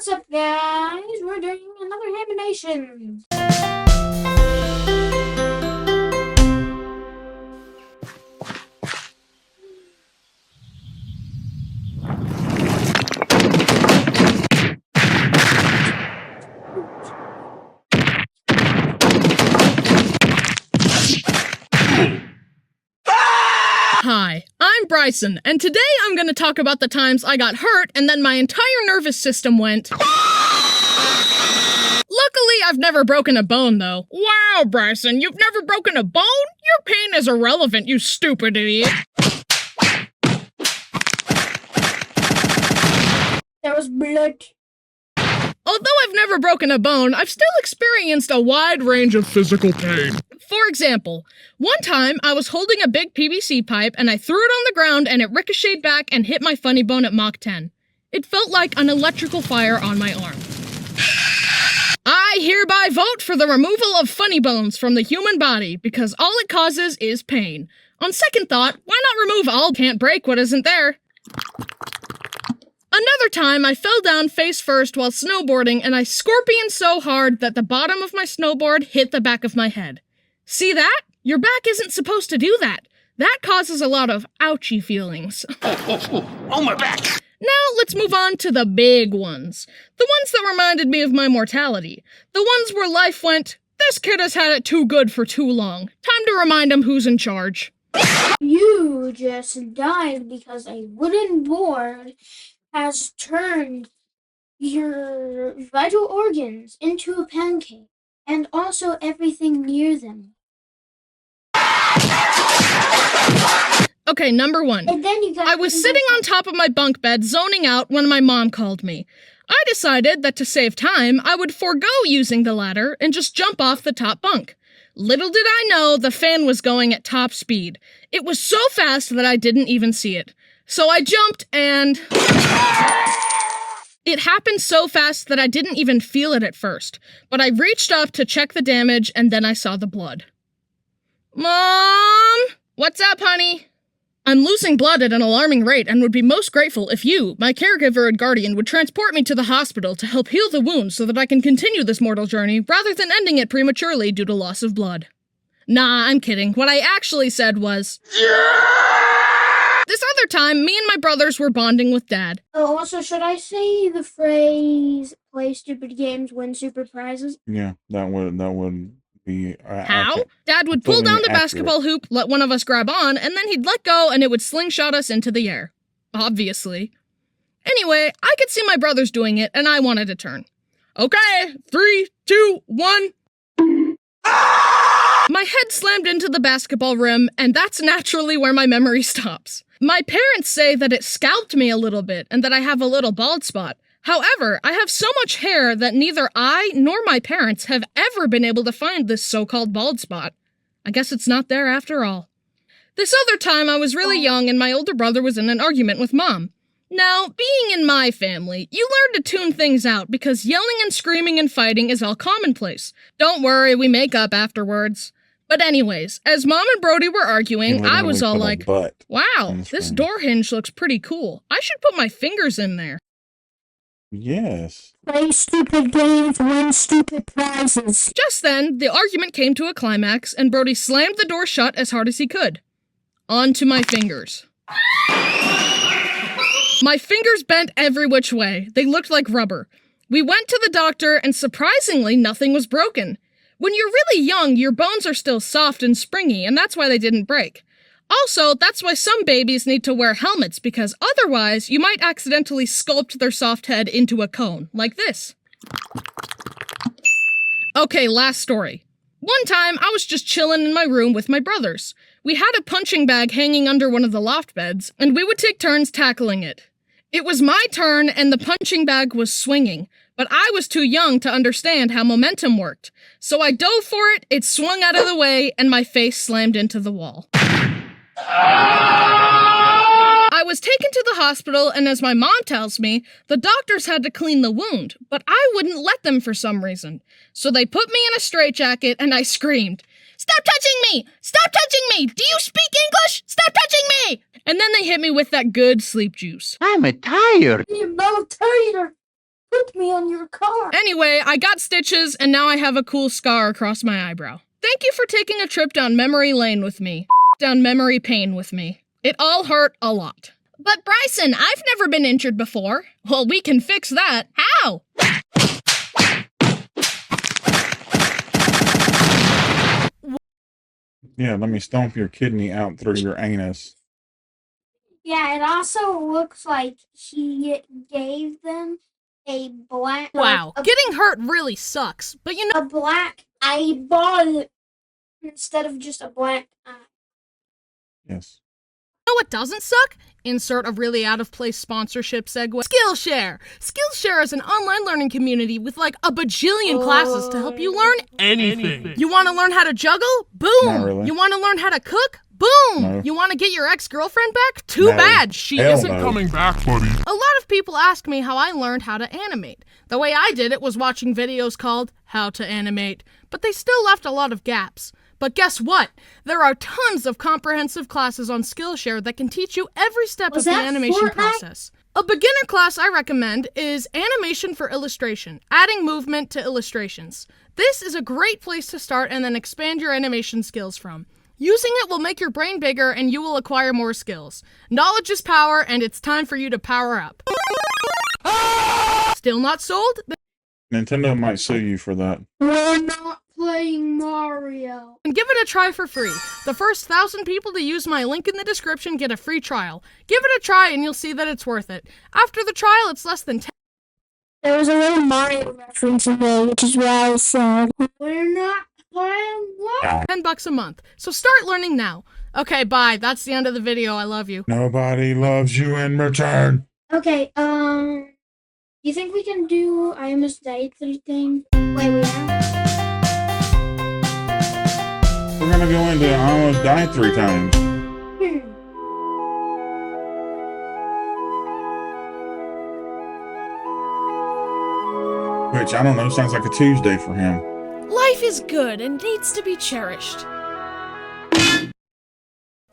What's up, guys? We're doing another Haminations. Hi, I'm Bryson, and today I'm going to talk about the times I got hurt and then my entire nervous system went. Luckily, I've never broken a bone, though. Wow, Bryson, you've never broken a bone? Your pain is irrelevant, you stupid idiot. There was blood. Although I've never broken a bone, I've still experienced a wide range of physical pain. For example, one time I was holding a big PVC pipe and I threw it on the ground and it ricocheted back and hit my funny bone at Mach 10. It felt like an electrical fire on my arm. I hereby vote for the removal of funny bones from the human body because all it causes is pain. On second thought, why not remove all? Can't break what isn't there. Another time, I fell down face first while snowboarding and I scorpioned so hard that the bottom of my snowboard hit the back of my head. See that? Your back isn't supposed to do that. That causes a lot of ouchy feelings. Oh, my back! Now let's move on to the big ones. The ones that reminded me of my mortality. The ones where life went, this kid has had it too good for too long. Time to remind him who's in charge. You just died because a wooden board has turned your vital organs into a pancake, and also everything near them. Okay, number one. And then you got I was sitting on top of my bunk bed, zoning out when my mom called me. I decided that to save time, I would forego using the ladder and just jump off the top bunk. Little did I know the fan was going at top speed. It was so fast that I didn't even see it. So I jumped and... It happened so fast that I didn't even feel it at first, but I reached up to check the damage and then I saw the blood. Mom! What's up, honey? I'm losing blood at an alarming rate and would be most grateful if you, my caregiver and guardian, would transport me to the hospital to help heal the wound so that I can continue this mortal journey rather than ending it prematurely due to loss of blood. Nah, I'm kidding. What I actually said was... This other time, me and my brothers were bonding with Dad. Oh, also, should I say the phrase, play stupid games, win super prizes? Yeah, that would be... How? Dad would pull down the basketball hoop, let one of us grab on, and then he'd let go and it would slingshot us into the air. Obviously. Anyway, I could see my brothers doing it, and I wanted to turn. Okay, 3, 2, 1... My head slammed into the basketball rim, and that's naturally where my memory stops. My parents say that it scalped me a little bit, and that I have a little bald spot. However, I have so much hair that neither I nor my parents have ever been able to find this so-called bald spot. I guess it's not there after all. This other time, I was really young, and my older brother was in an argument with Mom. Now, being in my family, you learn to tune things out because yelling and screaming and fighting is all commonplace. Don't worry, we make up afterwards. But anyways, as Mom and Brody were arguing, I was all like, wow, this door hinge looks pretty cool. I should put my fingers in there. Yes. Play stupid games, win stupid prizes. Just then, the argument came to a climax, and Brody slammed the door shut as hard as he could. Onto my fingers. My fingers bent every which way. They looked like rubber. We went to the doctor, and surprisingly, nothing was broken. When you're really young, your bones are still soft and springy, and that's why they didn't break. Also, that's why some babies need to wear helmets, because otherwise, you might accidentally sculpt their soft head into a cone, like this. Okay, last story. One time, I was just chilling in my room with my brothers. We had a punching bag hanging under one of the loft beds, and we would take turns tackling it. It was my turn, and the punching bag was swinging, but I was too young to understand how momentum worked. So I dove for it swung out of the way, and my face slammed into the wall. I was taken to the hospital, and as my mom tells me, the doctors had to clean the wound, but I wouldn't let them for some reason. So they put me in a straitjacket, and I screamed, "Stop touching me! Stop touching me! Do you speak English? Stop touching me!" And then they hit me with that good sleep juice. I'm tired. You're no tired. Put me on your car. Anyway, I got stitches, and now I have a cool scar across my eyebrow. Thank you for taking a trip down memory lane with me. Down memory pain with me. It all hurt a lot. But Bryson, I've never been injured before. Well, we can fix that. How? Yeah, let me stomp your kidney out through your anus. Yeah, it also looks like he gave them a black. Wow, getting hurt really sucks, but you know. A black eyeball instead of just a black eye. Yes. You know what doesn't suck? Insert a really out-of-place sponsorship segue. Skillshare! Skillshare is an online learning community with like a bajillion classes to help you learn Anything. You want to learn how to juggle? Boom! Not really. You want to learn how to cook? Boom! No. You want to get your ex-girlfriend back? Too No. bad, she Hell isn't no. Coming back, buddy. A lot of people ask me how I learned how to animate. The way I did it was watching videos called How to Animate, but they still left a lot of gaps. But guess what? There are tons of comprehensive classes on Skillshare that can teach you every step of the animation process. A beginner class I recommend is Animation for Illustration, adding movement to illustrations. This is a great place to start and then expand your animation skills from. Using it will make your brain bigger and you will acquire more skills. Knowledge is power, and it's time for you to power up. Still not sold? Nintendo might sue you for that. We're not playing Mario. And give it a try for free. The first 1,000 people to use my link in the description get a free trial. Give it a try and you'll see that it's worth it. After the trial, it's less than 10. There was a little Mario reference in there, which is why I said we're not playing Mario. $10 a month. So start learning now. Okay, bye. That's the end of the video. I love you. Nobody loves you in return. Okay, you think we can do I almost died thing? Wait, we are? We're gonna go into I almost died 3 times. Which, I don't know, sounds like a Tuesday for him. Life is good and needs to be cherished.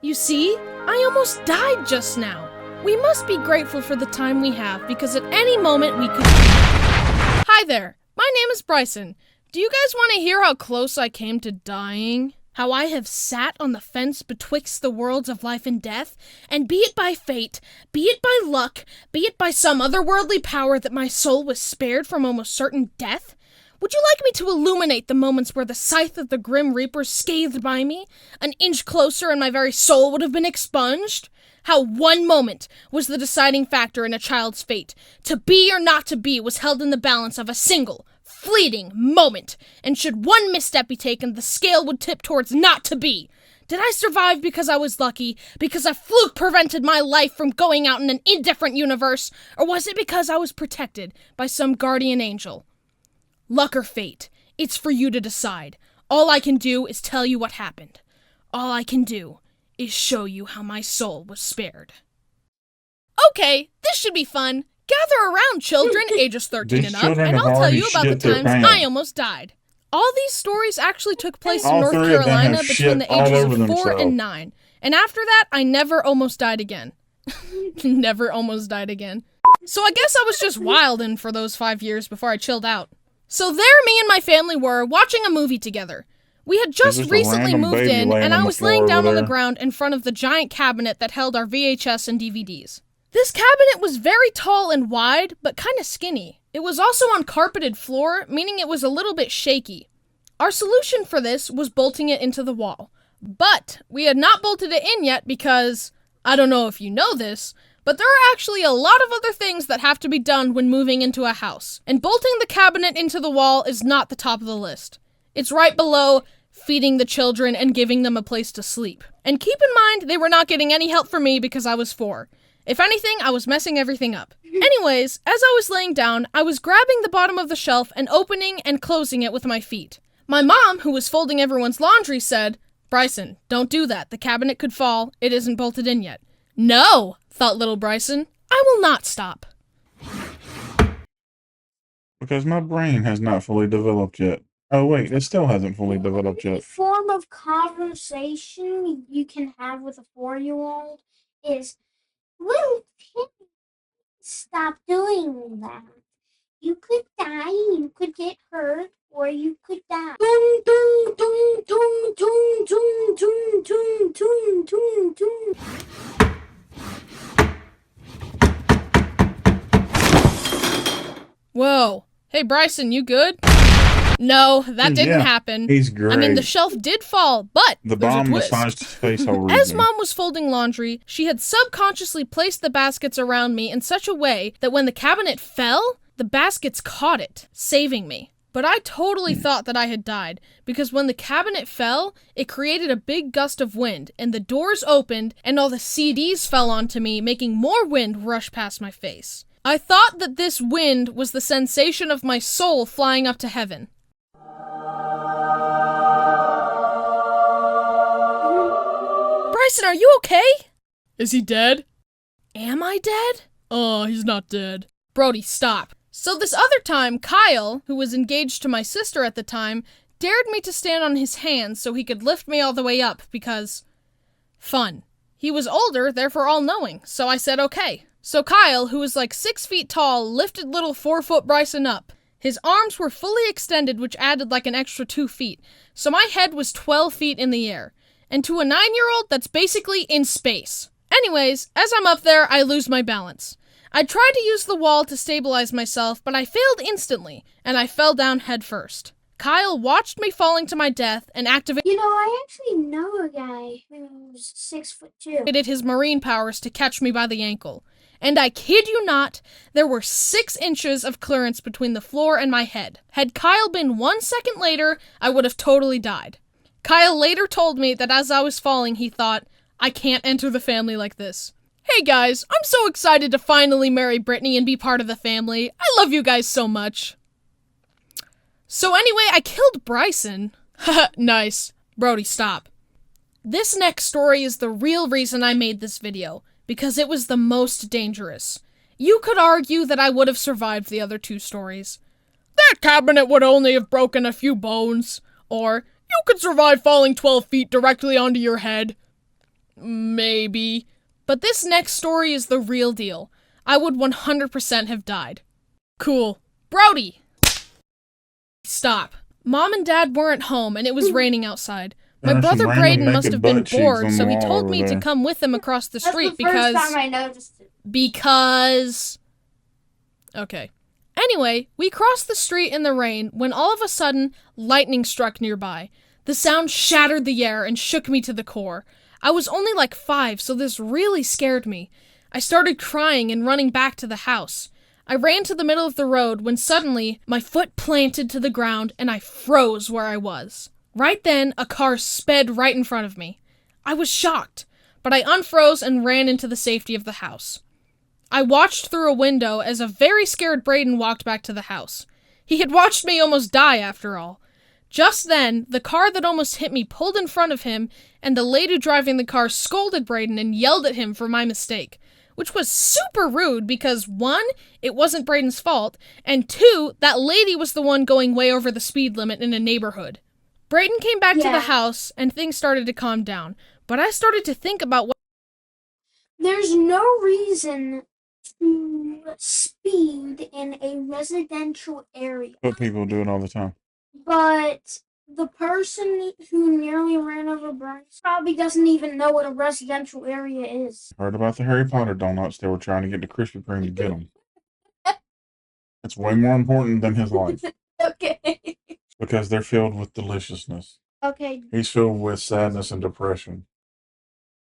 You see, I almost died just now. We must be grateful for the time we have, because at any moment we could... Hi there, my name is Bryson. Do you guys want to hear how close I came to dying? How I have sat on the fence betwixt the worlds of life and death, and be it by fate, be it by luck, be it by some otherworldly power that my soul was spared from almost certain death? Would you like me to illuminate the moments where the scythe of the Grim Reaper scathed by me? An inch closer and my very soul would have been expunged? How one moment was the deciding factor in a child's fate. To be or not to be was held in the balance of a single, fleeting moment, and should one misstep be taken, the scale would tip towards not to be. Did I survive because I was lucky, because a fluke prevented my life from going out in an indifferent universe, or was it because I was protected by some guardian angel? Luck or fate, it's for you to decide. All I can do is tell you what happened. All I can do is show you how my soul was spared. Okay, this should be fun. Gather around, children, ages 13 These and up, children and have I'll tell already you about the shit their times pants. I almost died. All these stories actually took place in All North 3 of them Carolina have between shit the all ages over of 4 themselves. and 9. And after that, I never almost died again. Never almost died again. So I guess I was just wildin' for those 5 years before I chilled out. So there me and my family were, watching a movie together. We had just just a recently random moved baby in, laying and on I the was floor laying down over on the there. ground in front of the giant cabinet that held our VHS and DVDs. This cabinet was very tall and wide, but kind of skinny. It was also on carpeted floor, meaning it was a little bit shaky. Our solution for this was bolting it into the wall. But we had not bolted it in yet because, I don't know if you know this, but there are actually a lot of other things that have to be done when moving into a house. And bolting the cabinet into the wall is not the top of the list. It's right below feeding the children and giving them a place to sleep. And keep in mind, they were not getting any help from me because I was 4. If anything, I was messing everything up. Anyways, as I was laying down, I was grabbing the bottom of the shelf and opening and closing it with my feet. My mom, who was folding everyone's laundry, said, "Bryson, don't do that. The cabinet could fall. It isn't bolted in yet." No, thought little Bryson. I will not stop. Because my brain has not fully developed yet. Oh wait, it still hasn't fully developed The yet. form of conversation you can have with a 4-year-old is, "Little Timmy, stop doing that. You could die, you could get hurt, or you could die. Dun, dun, dun, dun, dun, dun, dun, dun, dun, dun, dun. Whoa. Hey, Bryson, you good? No, that didn't happen. He's great. I mean, the shelf did fall, but The there's bomb a twist. massaged his face all As reason. Mom was folding laundry, she had subconsciously placed the baskets around me in such a way that when the cabinet fell, the baskets caught it, saving me. But I totally thought that I had died, because when the cabinet fell, it created a big gust of wind, and the doors opened, and all the CDs fell onto me, making more wind rush past my face. I thought that this wind was the sensation of my soul flying up to heaven. Bryson, are you okay? Is he dead? Am I dead? Oh, he's not dead. Brody, stop. So this other time, Kyle, who was engaged to my sister at the time, dared me to stand on his hands so he could lift me all the way up because... fun. He was older, therefore all-knowing, so I said okay. So Kyle, who was like 6 feet tall, lifted little 4-foot Bryson up. His arms were fully extended, which added like an extra 2 feet, so my head was 12 feet in the air. And to a 9-year-old, that's basically in space. Anyways, as I'm up there, I lose my balance. I tried to use the wall to stabilize myself, but I failed instantly, and I fell down head first. Kyle watched me falling to my death and activated You know, I actually know a guy who's 6'2". his marine powers to catch me by the ankle. And I kid you not, there were 6 inches of clearance between the floor and my head. Had Kyle been 1 second later, I would have totally died. Kyle later told me that as I was falling, he thought, I can't enter the family like this. Hey guys, I'm so excited to finally marry Brittany and be part of the family. I love you guys so much. So anyway, I killed Bryson. Haha, nice. Brody, stop. This next story is the real reason I made this video, because it was the most dangerous. You could argue that I would have survived the other 2 stories. That cabinet would only have broken a few bones. Or, you could survive falling 12 feet directly onto your head. Maybe. But this next story is the real deal. I would 100% have died. Cool. Brody! Stop. Mom and Dad weren't home, and it was raining outside. My There are some brother random Braden must naked have been butt cheeks bored, on so the he wall told over me to there. come with him across the street That's the first time I noticed it. because... Okay. Anyway, we crossed the street in the rain when all of a sudden, lightning struck nearby. The sound shattered the air and shook me to the core. I was only like 5, so this really scared me. I started crying and running back to the house. I ran to the middle of the road when suddenly my foot planted to the ground and I froze where I was. Right then, a car sped right in front of me. I was shocked, but I unfroze and ran into the safety of the house. I watched through a window as a very scared Braden walked back to the house. He had watched me almost die after all. Just then, the car that almost hit me pulled in front of him, and the lady driving the car scolded Braden and yelled at him for my mistake, which was super rude because 1, it wasn't Braden's fault, and 2, that lady was the one going way over the speed limit in a neighborhood. Braden came back to the house, and things started to calm down, but I started to think about what... There's no reason to speed in a residential area. But people do it all the time. But the person who nearly ran over Bryce probably doesn't even know what a residential area is. Heard about the Harry Potter donuts they were trying to get to Krispy Kreme to get them. It's way more important than his life. Okay. Because they're filled with deliciousness. Okay. He's filled with sadness and depression.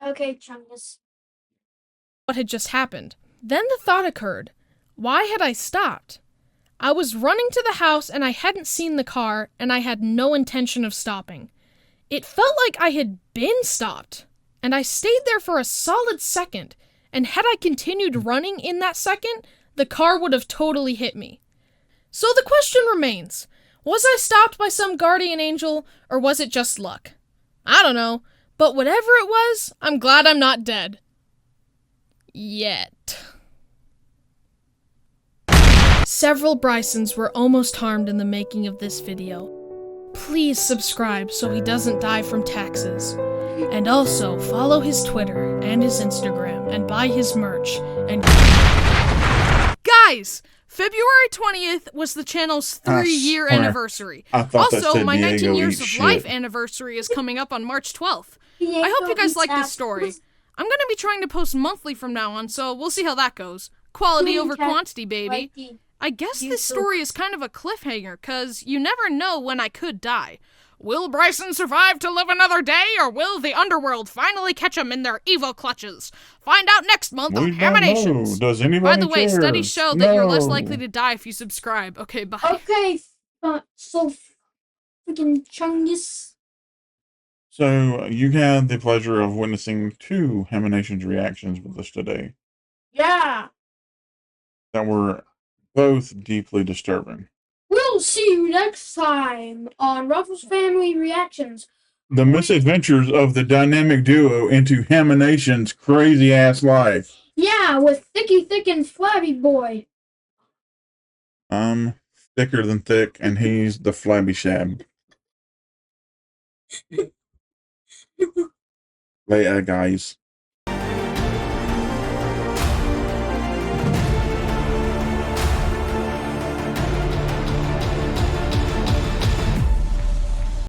Okay, Chungus. What had just happened. Then the thought occurred. Why had I stopped? I was running to the house and I hadn't seen the car and I had no intention of stopping. It felt like I had been stopped. And I stayed there for a solid second. And had I continued running in that second, the car would have totally hit me. So the question remains. Was I stopped by some guardian angel, or was it just luck? I don't know, but whatever it was, I'm glad I'm not dead. Yet. Several Brysons were almost harmed in the making of this video. Please subscribe so he doesn't die from taxes. And also follow his Twitter and his Instagram and buy his merch and... Guys! February 20th was the channel's 3-year swear. anniversary. I thought that Also, said my 19 Diego years eats of shit. life anniversary is coming up on March 12th. I hope you guys like this story. I'm gonna be trying to post monthly from now on, so we'll see how that goes. Quality over quantity, baby. I guess this story is kind of a cliffhanger, cause you never know when I could die. Will Bryson survive to live another day, or will the underworld finally catch him in their evil clutches? Find out next month on Haminations. Does anybody By the way, care? studies show that you're less likely to die if you subscribe. Okay, bye. Okay, so freaking Chungus. So you had the pleasure of witnessing 2 Haminations reactions with us today Yeah. that were both deeply disturbing. We'll see you next time on Ruffles Family Reactions. The misadventures of the dynamic duo into Haminations' crazy ass life. Yeah, with Thicky Thick and Flabby Boy. Thicker than thick, and he's the flabby shab. Later, guys.